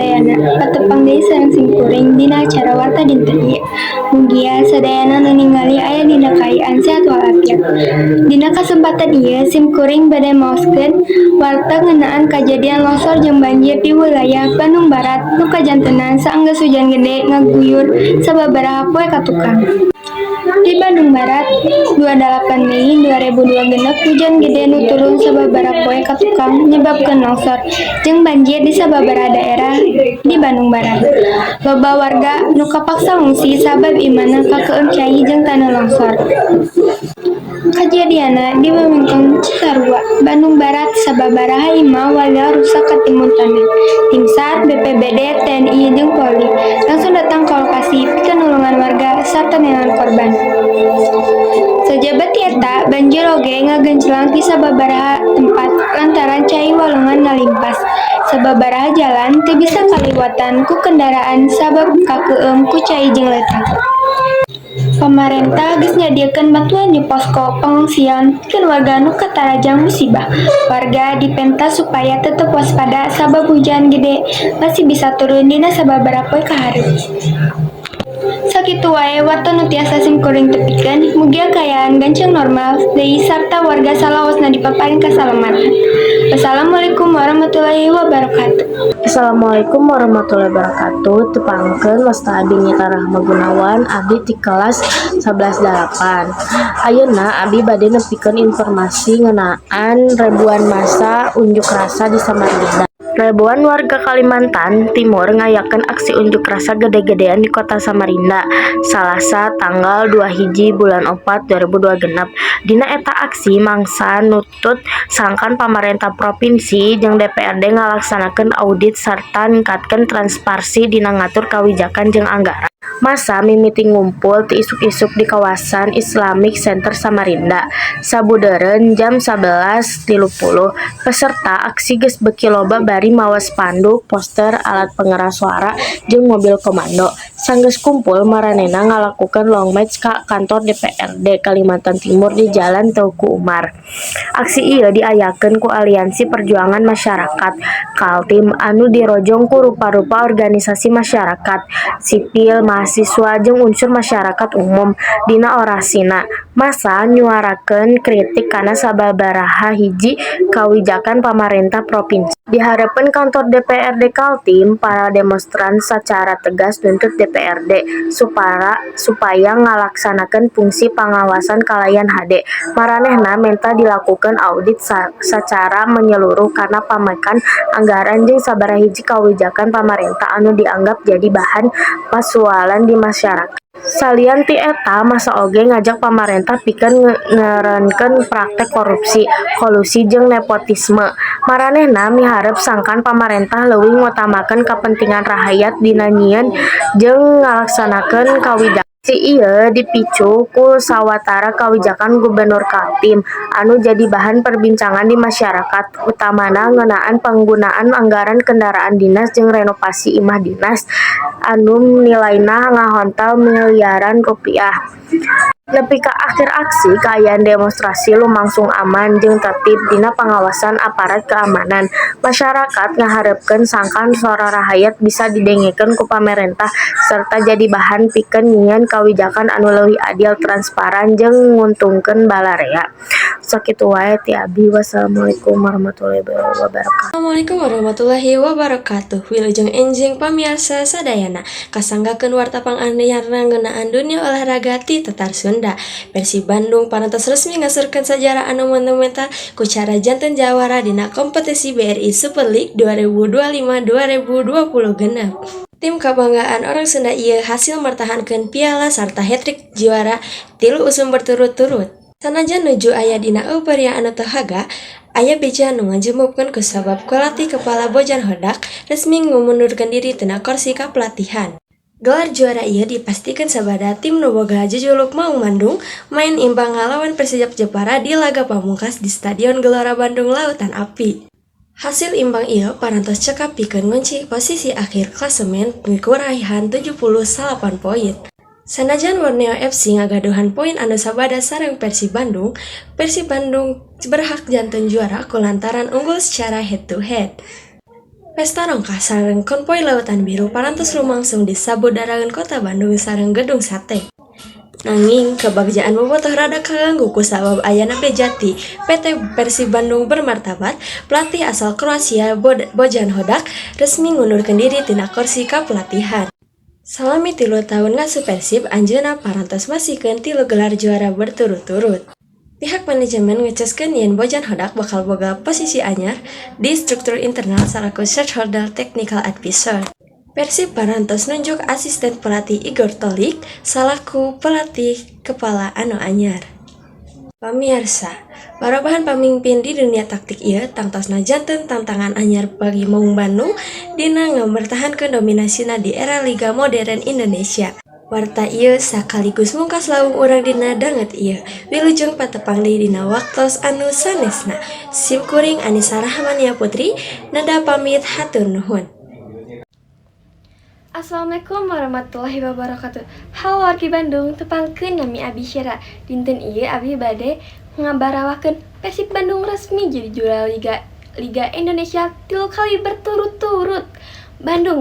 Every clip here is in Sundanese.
sadayana patepang deui sareng simkuring dina acara warta dinten ieu. Mugia sadayana nu ningali aya dina kaayaan sehat walafiat. Dina kasempatan ieu simkuring bade maoskeun warta ngeunaan kajadian longsor jeung banjir di wilayah Bandung Barat nu kajantenan saenggeus hujan gede ngaguyur sababaraha poe ka tukang. Di Bandung Barat, 28 Mei 2026 hujan gede nu turun sababaraha poe ka tukang nyebabkeun longsor jeung banjir di sababaraha daerah di Bandung Barat. Loba warga nu kapaksa ngungsi sabab imana kakeueum cai jeung tanah longsor. Kajadiana di Wewengkon Cisarua, Bandung Barat sababaraha imah warga rusak katimun tanah. Tim SAR, BPBD, TNI, jeung Polri langsung datang ke lokasi pikeun nulungan warga sarta nengan korban. Sajabat eta, banjir oge ngagencelang di sababaraha tempat lantaran cai walungan ngalimpas. Sababaraha jalan teu bisa kaliwatan ku kendaraan sabab kakeueum ku cai jeung leutak. Pamarentah geus nyadieun batuan di posko pengungsian pikeun warga nu katarajang musibah. Warga dipenta supaya tetep waspada sabab hujan gede masih bisa turun dina sababaraha poe ka hareup. Sakitu wae warta nu tiasa simkuring tepikeun mugia kaayaan ganceng normal deui sarta warga salaosna dipaparing kasalamatan. Wassalamualaikum warahmatullahi wabarakatuh. Assalamualaikum warahmatullahi wabarakatuh. Tepangkeun Wasta Abi Nita Rahma Gunawan, abdi ti kelas 11-8. Ayeuna abdi bade nepikeun informasi ngeunaan ribuan massa unjuk rasa di Samarinda. Ribuan warga Kalimantan Timur ngayakeun aksi unjuk rasa gede-gedean di kota Samarinda Salasa tanggal 2 hiji bulan 4 2026. Dina eta aksi mangsa nutut sangkan pamarentah provinsi jeung DPRD ngalaksanakeun audit sarta ningkatkeun transparansi dina ngatur kawijakan jeung anggaran. Masa mimiti ngumpul ti isuk-isuk di kawasan Islamic Center Samarinda. Sabudeureun jam 11.30, peserta aksi geus beuki loba bari mawa spanduk, poster, alat pengeras suara, jeung mobil komando. Sanggeus kumpul maranehna ngalakukeun long march ka kantor DPRD Kalimantan Timur di Jalan Teuku Umar. Aksi ieu diayakeun ku Aliansi Perjuangan Masyarakat Kaltim anu dirojong ku rupa-rupa organisasi masyarakat sipil, mahasiswa jeung unsur masyarakat umum. Dina orasina masa nyuarakeun kritik kana sababaraha hiji kawijakan pamarentah provinsi. Dihareupeun kantor DPRD Kaltim, para demonstran sacara tegas nuntut DPRD supaya ngalaksanakeun fungsi pengawasan kalayan hade. Maranehna menta dilakukeun audit sacara menyeluruh kana pamekan anggaran jeung sabaraha hiji kawijakan pamarentah anu dianggap jadi bahan pasualan di masyarakat. Salian ti eta masa oge ngajak pamarentah pikeun ngeureunkeun praktek korupsi, kolusi jeung nepotisme. Maranehna miharep sangkan pamarentah leuwih ngutamakeun kapentingan rakyat dina nyieun jeung ngalaksanakeun kawijakan. Si ieu dipicu ku sawatara kawijakan Gubernur Kaltim anu jadi bahan perbincangan di masyarakat, utamana ngeunaan penggunaan anggaran kendaraan dinas jeung renovasi imah dinas anu nilaina ngahontal miliaran rupiah. Nepi ka akhir aksi, kaayaan demonstrasi lumangsung aman jeung tertib dina pengawasan aparat keamanan. Masyarakat ngaharepkeun sangkan suara rakyat bisa didengekeun ku pamarentah serta jadi bahan pikeun nyieun kawijakan anu leuwih adil, transparan jeung nguntungkeun balarea. Sakitu wae ti abdi. Wassalamualaikum warahmatullahi wabarakatuh. Assalamualaikum warahmatullahi wabarakatuh. Wilujeng enjing pamirsa sadayana kasanggakeun warta pangandiarna ngeunaan dunia olahraga ti Tetar Sunda. Persib Bandung parantos resmi ngasurkeun sajarah anu monumental ku cara janten jawara dina kompetisi BRI Super League 2025-2020 genep. Tim kebanggaan orang Sunda ieu hasil mertahankeun piala sarta hat-trick juara 3 usum berturut-turut. Sanajan nuju aya dina euforia anu teu haga, aya beja nu ngajemupkeun ku sabab pelatih kepala Bojan Hodak resmi ngumundurkeun diri tina kursi kapelatihan. Gelar juara ieu dipastikeun sabada tim nu boga jejuluk Maung Bandung main imbang ngalawan Persijap Jepara di laga pamungkas di Stadion Gelora Bandung Lautan Api. Hasil imbang ieu parantos cekap pikeun ngunci posisi akhir klasemen miku raihan 78 poin. Sanajan Borneo FC ngagaduhan poin anu sabada sareng Persib Bandung berhak janten juara kulantaran unggul secara head to head. Pesta Nongkah sareng konvoy Lautan Biru parantos lumangsung di sabudaraeun Kota Bandung sareng Gedung Sate. Nanging kebagjaan bobotoh rada kaganggu ku sabab ayana bejati PT Persib Bandung bermartabat pelatih asal Kroasia Bojan Hodak resmi ngundurkeun diri tina kursi kapelatihan. Salami 3 tahun ngasuh Persib, anjeunna parantos masihkeun 3 gelar juara berturut-turut. Pihak manajemen ngeceskeun yen Bojan Hodak bakal boga posisi anyar di struktur internal salaku shareholder technical advisor. Persib parantos nunjuk asisten pelatih Igor Tolik salaku pelatih kepala anu anyar. Pamirsa, bahan pamimpin di dunia taktik ieu tangtosna janten tantangan anyar bagi Maung Bandung dina ngabertahankeun dominasina di era Liga Modern Indonesia. Warta ieu sakaligus mungkas lawung urang dina danget ieu. Wilujeng patepang deui dina waktos anu sanesna. Simkuring Anissa Rahmania Putri, nada pamit hatur nuhun. Assalamualaikum warahmatullahi wabarakatuh. Halo wargi Bandung, tepangkeun nami Abi Syera. Dinten ieu Abi bade ngabarawakeun Persib Bandung resmi jadi juara Liga Indonesia 3 kali berturut-turut.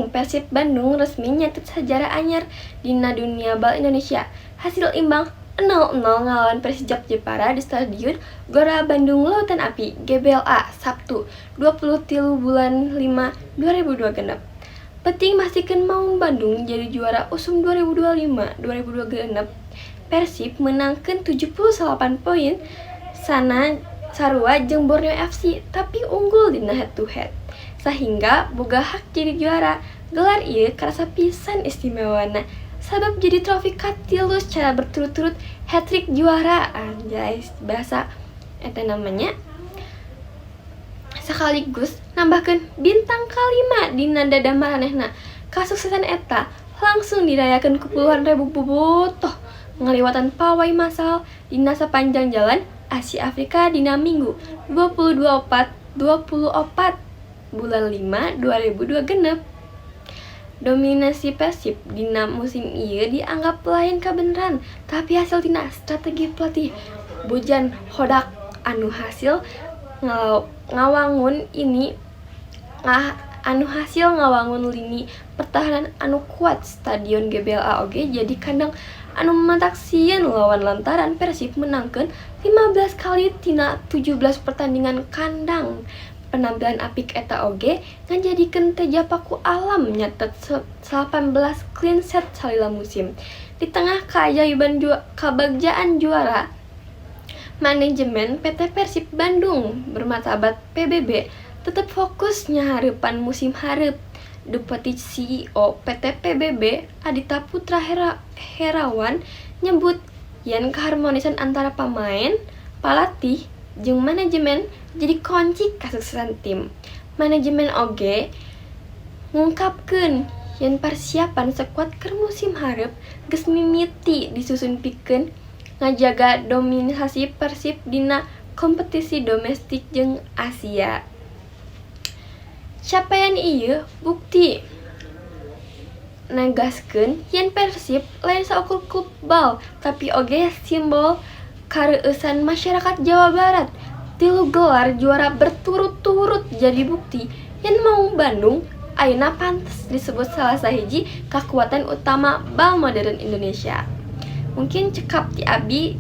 Persib Bandung resmi nyatet sejarah anyar dina dunia bal Indonesia. Hasil imbang 0-0 ngalawan Persijap Jepara di Stadion Gelora Bandung Lautan Api GBLA Sabtu 23 bulan 5 2026. Penting masihkeun Maung Bandung jadi juara USUM 2025-2026. Persib menangkeun 78 poin sarua jeung Borneo FC tapi unggul dina head to head sehingga boga hak jadi juara. Gelar ieu karasa pisan istimewana sabab jadi trofi katilu secara berturut-turut hat-trick juara. Anjay, bahasa eta namanya sekaligus nambahkeun bintang kalima dina dada maranehna. Kasuksesan eta langsung dirayakeun ku puluhan ribu bobotoh ngaliwatan pawai massal dina sapanjang jalan Asia Afrika dina Minggu 24 bulan 5 2026. Dominasi Persib dina musim ieu dianggap lain kabeneran, tapi hasil tina strategi pelatih Bojan Hodak anu hasil ngawangun lini pertahanan anu kuat. Stadion GBLA oge jadi kandang anu mataksieun lawan lantaran Persib menangkeun 15 kali tina 17 pertandingan kandang. Penampilan apik eta oge ngajadikeun Teja Paku Alam nyatet 18 clean sheet salila musim. Di tengah keajaiban kabagjaan juara, manajemen PT Persib Bandung bermartabat PBB tetap fokus nyahareupan musim hareup. Deputi CEO PT PBB Adita Putra Herawan nyebut yen keharmonisan antara pemain, pelatih, jeung manajemen jadi kunci kesuksesan tim. Manajemen oge ngungkapkeun yen persiapan skuad keur musim hareup geus mimiti disusun pikeun ngajaga dominasi Persib dina kompetisi domestik jeung Asia. Capaian ieu bukti negaskeun yen Persib lain saukur klub bal, tapi oge simbol kareueusan masyarakat Jawa Barat. 3 gelar juara berturut-turut jadi bukti yen Maung Bandung ayeuna pantes disebut salah sahiji kakuatan utama bal modern Indonesia. Mungkin cekap ti Abi,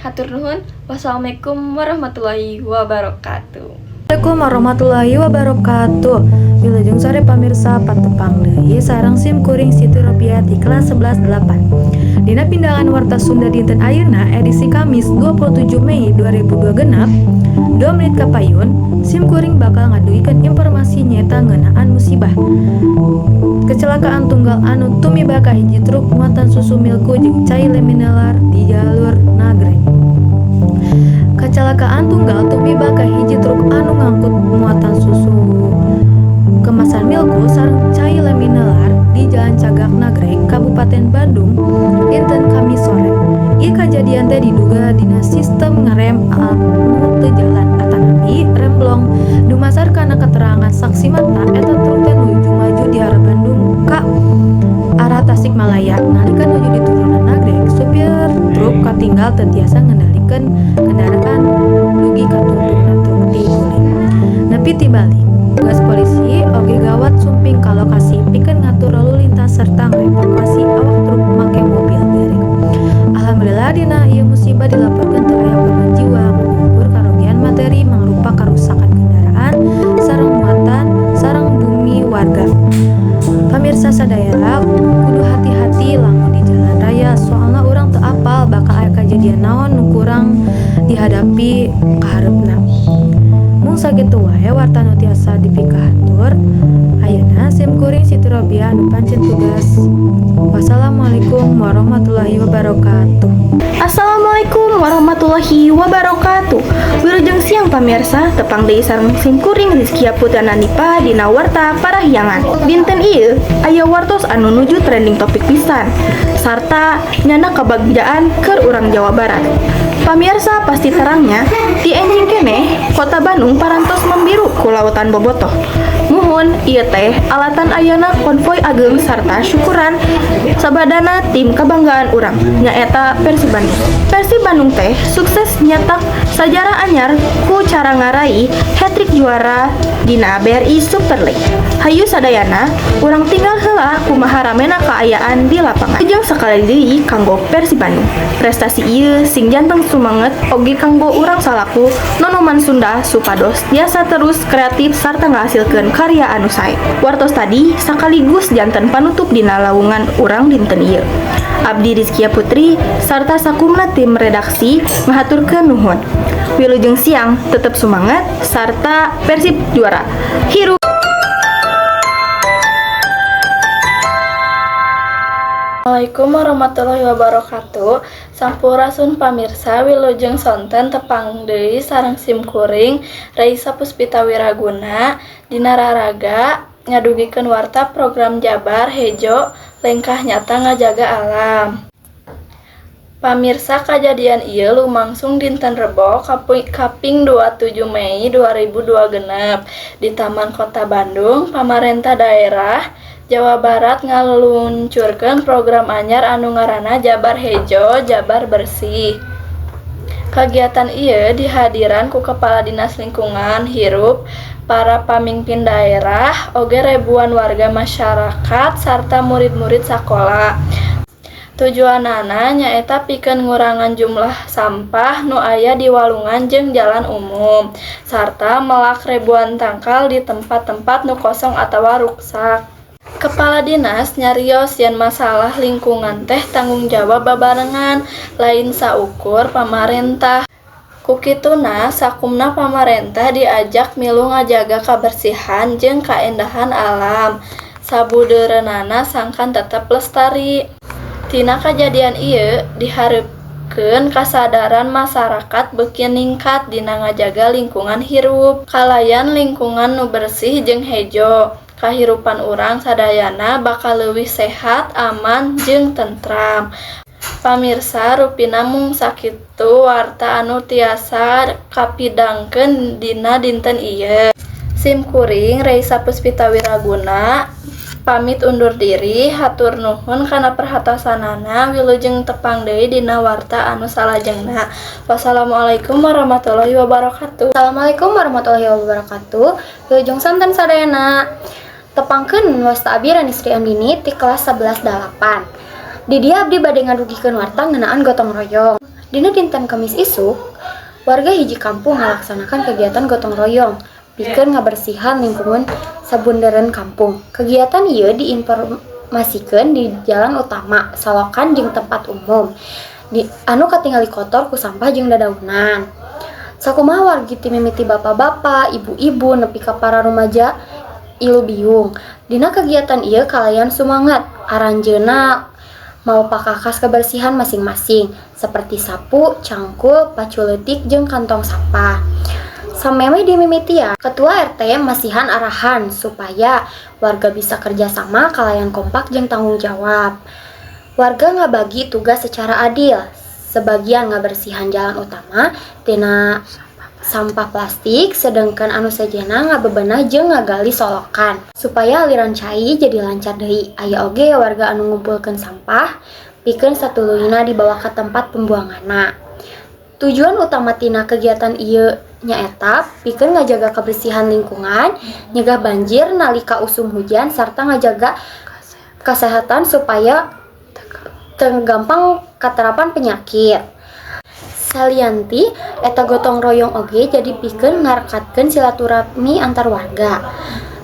hatur nuhun. Wassalamualaikum warahmatullahi wabarakatuh. Assalamualaikum warahmatullahi wabarakatuh. Wilujeng sore pamirsa patepang deui sareng simkuring Siti Robiah di kelas 11-8. Dina pindahan Warta Sunda dinten ayeuna edisi Kamis 27 Mei 2026, 2 menit kapayun, simkuring bakal ngaduikeun informasi nyata ngeunaan musibah kecelakaan tunggal anu tumibaka hiji truk muatan susu milku jeung cai laminelar di jalur Nagreg. Kecelakaan tunggal tumibaka hiji truk anu ngangkut muatan susu kemasan milku sareng cai laminelar di Jalan Cagak Nagreg, Kabupaten Bandung dinten Kamis sore. Ieu kajadian teh diduga dina sistem ngerem alat nu teu jalan atanapi rem blong. Dumasar kana keterangan saksi mata eta truk teh nuju maju di arah Bandung ka arah Tasikmalaya. Nalika nuju di turunan Nagreg, supir truk katinggal teu tiasa ngendalikeun kendaraan dugi katuntungna truk diguling. Nepi ti balik, tugas polisi oge gawat sumping ka lokasi pikeun ngatur lalu lintas serta ngevakuasi awak truk make mobil derek. Alhamdulillah dina ieu musibah dilaporkeun teu aya korban jiwa, mengukur karugian materi mangrupa karusakan kendaraan sareng muatan sareng bumi warga. Pamirsa sadaya kudu hati-hati lamun di jalan raya soalna urang teu apal bakal aya kajadian naon nu kurang dihadapi kahareupna. Mung sakitu wae warta nu tiasa dipikahatur. Ayeuna SIM kuring Siti Robiah anu pancen tugas. Wassalamualaikum warahmatullahi wabarakatuh. Assalamualaikum warahmatullahi wabarakatuh. Wilujeng siang pamirsa, tepang deui sareng SIM kuring Rizkia Putra Nanipa dina warta parahyangan. Dinten ieu aya wartos anu nuju trending topik pisan sarta nyana kabagjaan keur urang Jawa Barat. Pamirsa pasti terangnya di enjing keneh Kota Bandung parantos membiru ku lautan bobotoh. Muhun ieu teh alatan ayeuna konvoy ageng sarta syukuran sabadana tim kebanggaan urang nyaeta Persib Bandung. Persib Bandung teh sukses nyetak sajarah anyar ku cara ngarai hat-trick juara dina BRI Super League. Hayu sadayana urang tinggal heula kumaha ramena kaayaan di lapangan. Jeung sakali deui kanggo Persib Bandung. Prestasi ieu sing janten sumanget oge kanggo urang salaku nonoman Sunda supados biasa terus kreatif sarta ngahasilkeun karya anu sae. Wartos tadi sakaligus janten panutup dina lawungan urang dinten ieu. Abdi Rizkia Putri sarta sakumna tim redaksi ngahaturkeun nuhun. Wilujeng siang tetep sumanget sarta Persib juara. Hirup. Assalamualaikum warahmatullahi wabarakatuh. Sampurasun pamirsa wilujeng sonten tepang deui sareng SIM kuring Raisa Puspita Wiraguna dina raraga ngadugikeun warta program Jabar Hejo Lengkah Nyata Ngajaga Alam. Pamirsa kajadian ieu lumangsung dinten Rebo kaping 27 Mei 2026 di Taman Kota Bandung. Pamarentah daerah Jawa Barat ngaluncurkeun program anyar anu ngaranna Jabar Hejo Jabar Bersih. Kagiatan ieu dihadiran ku Kepala Dinas Lingkungan Hirup, para pamimpin daerah, oge ribuan warga masyarakat sarta murid-murid sakola. Tujuanana nyaeta pikeun ngurangan jumlah sampah nu aya di walungan jeung jalan umum sarta melak ribuan tangkal di tempat-tempat nu kosong atawa ruksak. Kepala Dinas nyarios yen masalah lingkungan teh tanggung jawab babarengan lain saukur pamarentah. Kukituna sakumna pamarentah diajak milu ngajaga kabersihan jeung kaendahan alam. Sabudeureunana sangkan tetep lestari. Tina kajadian ieu dihareupeun kasadaran masyarakat beuki ningkat dina ngajaga lingkungan hirup. Kalayan lingkungan nu bersih jeung hejo, kahirupan urang sadayana bakal leuwih sehat, aman, jeung tentram. Pamirsa rupina mung sakitu warta anu tiasa kapidangkeun dina dinten ieu. SIM kuring Raisa Puspita Wiraguna pamit undur diri, hatur nuhun kana perhatosanana, wilujeng tepang deui dina warta anu salajengna. Wassalamualaikum warahmatullahi wabarakatuh. Assalamualaikum warahmatullahi wabarakatuh. Wilujeng santen sadayana. Tepangkeun wasta abi Rani Sri Andini ti kelas 11-8. Di dia abdi bade ngadugikeun warta ngeunaan gotong royong. Dina dinten Kamis isuk, warga hiji kampung ngalaksanakan kegiatan gotong royong pikeun ngabersihan lingkungan sabundeureun kampung. Kegiatan ieu diinformasikeun di jalan utama, salokan jeung tempat umum anu katingali kotor ku sampah jeung dadaunan. Sakumaha wargi ti mimiti bapak-bapak, ibu-ibu nepi ka para rumaja ilu biung. Dina kegiatan ieu kalayan sumangat aranjeuna mau pakakas kebersihan masing-masing seperti sapu, cangkul, pacu leutik jeung kantong sampah. Sameme dimimiti ya, Ketua RT masihan arahan supaya warga bisa kerjasama kalayan kompak jeung tanggung jawab. Warga ngabagi tugas secara adil. Sebagian ngabersihan jalan utama tina sampah plastik, sedangkan anu sejena ngabebenah jeung ngagali solokan supaya aliran cai jadi lancar deui. Aya oge warga anu ngumpulkeun sampah pikeun satuluyna dibawa ke tempat pembuanganna. Tujuan utama tina kegiatan ieu nyaeta pikeun ngajaga kebersihan lingkungan, nyegah banjir nalika usum hujan sarta ngajaga kesehatan supaya teu gampang katerapan penyakit. Salianti eta gotong royong oge jadi pikeun ngarekatkeun silaturahmi antar warga.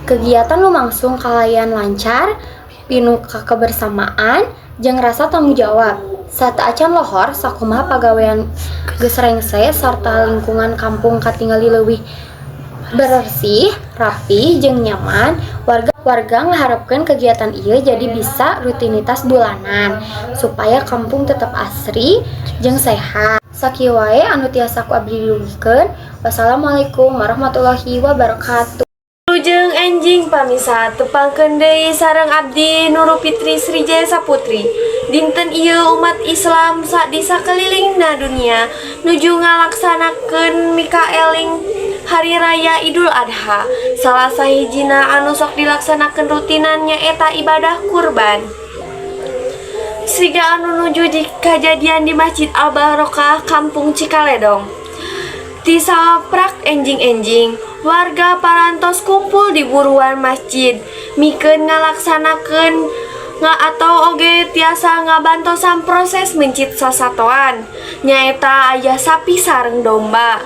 Kegiatan lumangsung kalayan lancar, pinu kebersamaan jeung rasa tanggung jawab. Saat acan lohor sakumaha pagawean geus rengse sarta lingkungan kampung katingali leuwih bersih, rapi jeung nyaman. Warga ngaharepkeun kegiatan ieu jadi bisa rutinitas bulanan supaya kampung tetap asri jeung sehat. Sakieu wae anu tiasa ku abdi didugikeun. Wassalamualaikum warahmatullahi wabarakatuh. Lujeng enjing pamisa tepangkeun deui sareng abdi Nurul Fitri Srijaya Saputri. Dinten ieu umat Islam di sakelilingna dunia nuju ngalaksanakeun mikaeling Hari Raya Idul Adha. Salah sahijina anu sok dilaksanakeun rutinan nyaeta ibadah kurban. Siga anu nuju kajadian di Masjid Al-Barokah Kampung Cikaledong. Ti saprak enjing-enjing, warga parantos kumpul di buruan masjid mikeun ngalaksanakeun atau oge tiasa ngabantosan proses mencit sasatoan nyaeta aya sapi sareng domba.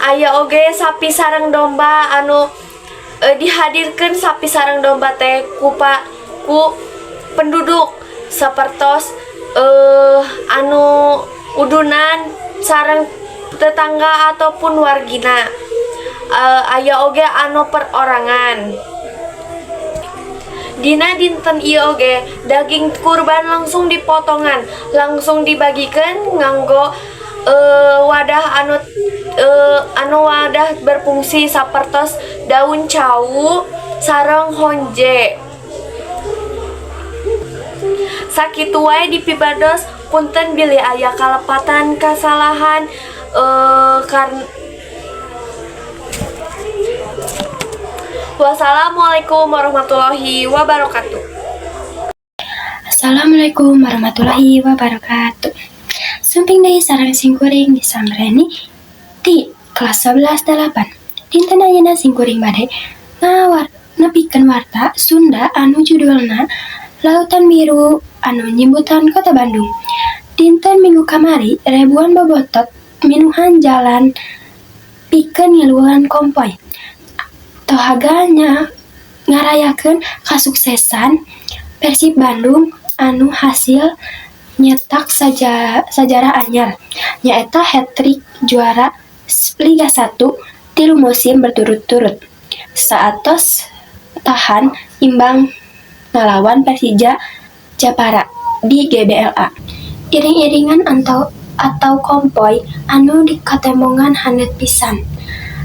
Aya oge sapi sareng domba anu dihadirkeun sapi sareng domba teh ku penduduk sapertos anu udunan sareng tetangga ataupun wargina. Aya oge anu perorangan. Dina dinten ieu oge daging kurban langsung dipotongan, langsung dibagikeun nganggo wadah anu wadah berfungsi sapertos daun cawu sareng honje. Sakitu wae dipibados punten bilih aya kalepatan kasalahan karena. Wassalamualaikum warahmatullahi wabarakatuh. Assalamualaikum warahmatullahi wabarakatuh. Sumping deui sareng singkuring disambreni ti kelas 11-8. Dinten ayeuna singkuring bade nepikeun warta Sunda anu judulna Lautan Biru anu nyebutan Kota Bandung. Dinten Minggu kamari ribuan bobotot minuhan jalan pikeun ngiluan kompoi. Tohaganya ngarayakeun kasuksesan Persib Bandung anu hasil nyetak sajarah anyar nyaeta hat-trick juara Liga 1 3 musim berturut-turut saatos tahan imbang ngalawan Persija Japara di GBLA. Iring-iringan atau kompoi anu dikatemongan handap pisan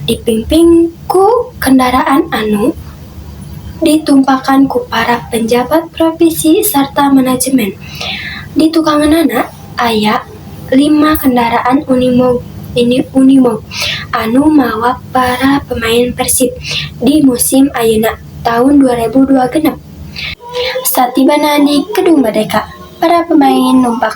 dipimpin ku kendaraan anu ditumpakan ku para penjabat provinsi serta manajemen. Di tukanganana aya 5 kendaraan Unimog anu mawa para pemain Persib di musim ayeuna tahun 2002 genep. Satibana di Gedung Merdeka, para pemain numpak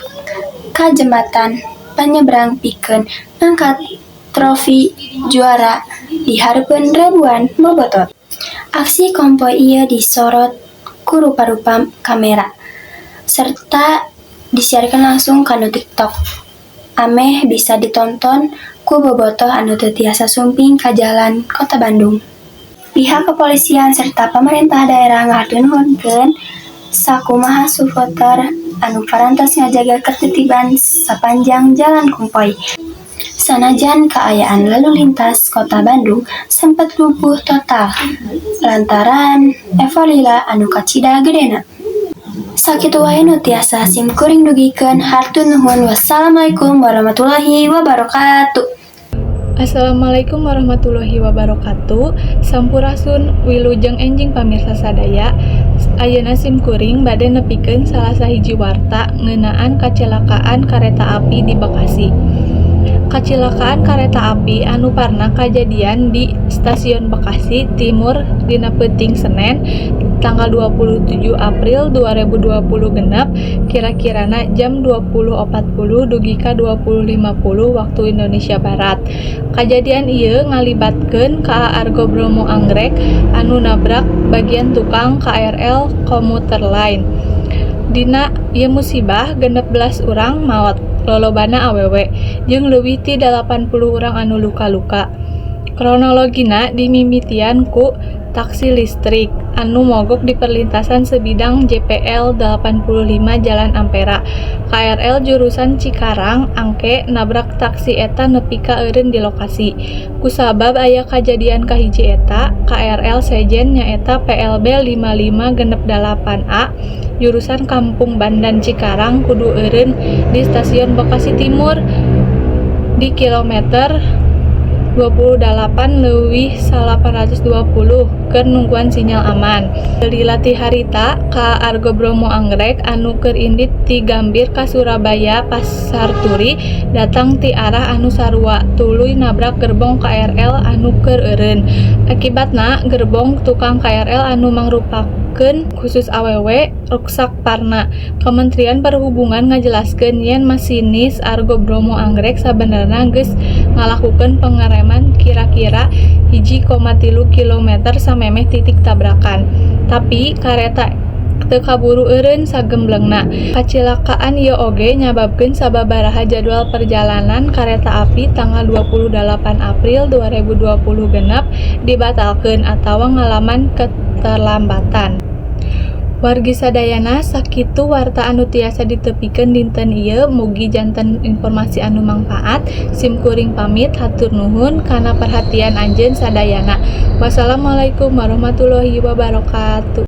ka jembatan penyeberang pikeun ngangkat trofi juara dihareupeun ribuan bobotot. Aksi kompoi ieu disorot ku rupa-rupa kamera serta disiarkan langsung kana TikTok. Ameh bisa ditonton ku bobotoh anu teu tiasa sumping ka jalan Kota Bandung. Pihak kepolisian serta pemerintah daerah ngadunuhunkeun sakumaha supporter anu parantos ngajaga ketertiban sapanjang jalan kompoi. Sanajan keayaan lalu lintas Kota Bandung sempat lumpuh total lantaran evolila anu kacida gedena. Sakitu wae nu tiasa simkuring dugikeun hartu nuhun. Wassalamualaikum warahmatullahi wabarakatuh. Assalamualaikum warahmatullahi wabarakatuh. Sampurasun wilujeng enjing pamirsa sadaya. Ayeuna simkuring bade nepikeun salah sahiji warta ngeunaan kacelakaan kareta api di Bekasi. Kecelakaan kareta api anu parna kajadian di stasiun Bekasi Timur dina peuting Senen tanggal 27 April 2020 genep kira-kirana jam 20.40 dugi ka 20.50 waktu Indonesia Barat. Kajadian ieu ngalibatkeun ka Argo Bromo Anggrek anu nabrak bagian tukang KRL komuter lain. Dina ieu musibah 16 urang maot, lolobana awewe, jeung leuwih ti 80 urang anu luka-luka. Kronologina dimimitian ku taksi listrik anu mogok di perlintasan sebidang JPL 85 Jalan Ampera. KRL jurusan Cikarang angke nabrak taksi eta nepi ka eureun di lokasi. Kusabab aya kajadian kahiji eta, KRL sejen nyaeta PLB 5568A jurusan Kampung Bandan Cikarang kudu eureun di stasiun Bekasi Timur di kilometer 28+820 keur nungguan sinyal aman. Lila ti harita ka Argo Bromo Anggrek anu keur indit ti Gambir ka Surabaya Pasar Turi datang ti arah anu sarua tuluy nabrak gerbong KRL anu keur eureun. Akibatna gerbong tukang KRL anu mangrupakeun khusus awewe ruksak parna. Kementerian Perhubungan ngajelaskeun yen masinis Argo Bromo Anggrek sabenerna geus ngalakukeun pengereman kira-kira 1,3 km samemeh titik tabrakan. Tapi kareta teu kaburu eureun sagemblengna. Kacilakaan ieu oge nyababkeun sababaraha jadwal perjalanan kareta api tanggal 28 April 2020 genep dibatalkeun atawa ngalaman keterlambatan. Wargi sadayana sakitu warta anu tiasa ditepikeun dinten ieu, mugi janten informasi anu mangpaat. Sim kuring pamit hatur nuhun kana perhatian anjeun sadayana. Wassalamualaikum warahmatullahi wabarakatuh.